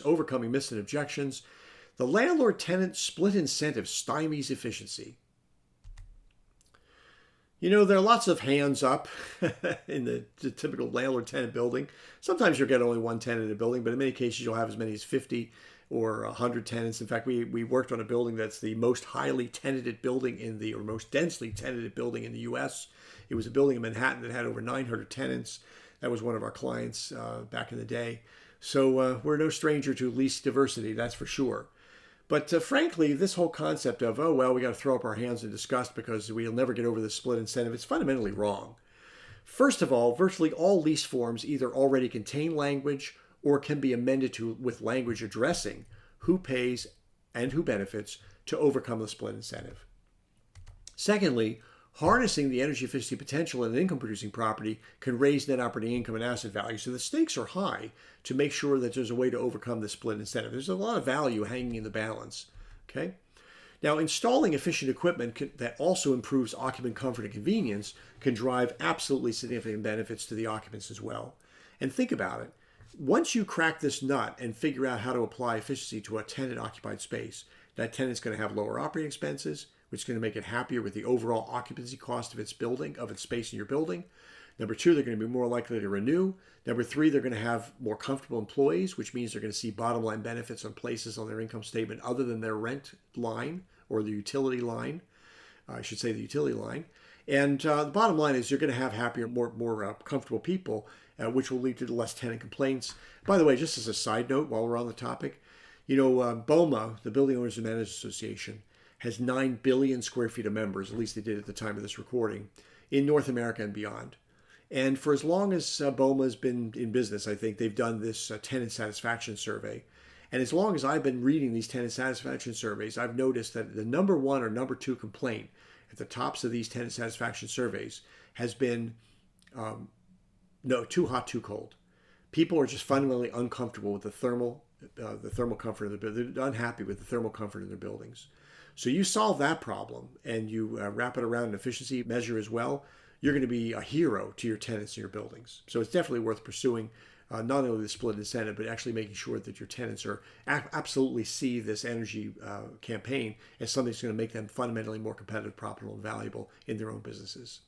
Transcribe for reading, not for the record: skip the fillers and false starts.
Overcoming myths and objections. The landlord-tenant split incentive stymies efficiency. You know, there are lots of hands up in the typical landlord-tenant building. Sometimes you'll get only one tenant in a building, but in many cases you'll have as many as 50 or 100 tenants. In fact, we worked on a building that's the most highly tenanted building or most densely tenanted building in the U.S. It was a building in Manhattan that had over 900 tenants. That was one of our clients back in the day. So we're no stranger to lease diversity, that's for sure. But frankly, this whole concept of, oh, well, we got to throw up our hands in disgust because we'll never get over the split incentive, it's fundamentally wrong. First of all, virtually all lease forms either already contain language or can be amended with language addressing who pays and who benefits to overcome the split incentive. Secondly, harnessing the energy efficiency potential in an income-producing property can raise net operating income and asset value. So the stakes are high to make sure that there's a way to overcome the split incentive. There's a lot of value hanging in the balance. Okay. Now, installing efficient equipment that also improves occupant comfort and convenience can drive absolutely significant benefits to the occupants as well. And think about it. Once you crack this nut and figure out how to apply efficiency to a tenant-occupied space, that tenant's going to have lower operating expenses, which is going to make it happier with the overall occupancy cost of its building, of its space in your building. Number two, they're going to be more likely to renew. Number three, they're going to have more comfortable employees, which means they're going to see bottom line benefits on places on their income statement other than their rent line or the utility line. I should say the utility line. And the bottom line is you're going to have happier, more comfortable people, which will lead to less tenant complaints. By the way, just as a side note, while we're on the topic, you know, BOMA, the Building Owners and Managers Association, has 9 billion square feet of members, at least they did at the time of this recording, in North America and beyond. And for as long as BOMA has been in business, I think they've done this tenant satisfaction survey. And as long as I've been reading these tenant satisfaction surveys, I've noticed that the number one or number two complaint at the tops of these tenant satisfaction surveys has been, no, too hot, too cold. People are just fundamentally uncomfortable with the thermal comfort of they're unhappy with the thermal comfort in their buildings. So you solve that problem and you wrap it around an efficiency measure as well, you're going to be a hero to your tenants in your buildings. So it's definitely worth pursuing not only the split incentive, but actually making sure that your tenants are absolutely see this energy campaign as something that's going to make them fundamentally more competitive, profitable, and valuable in their own businesses.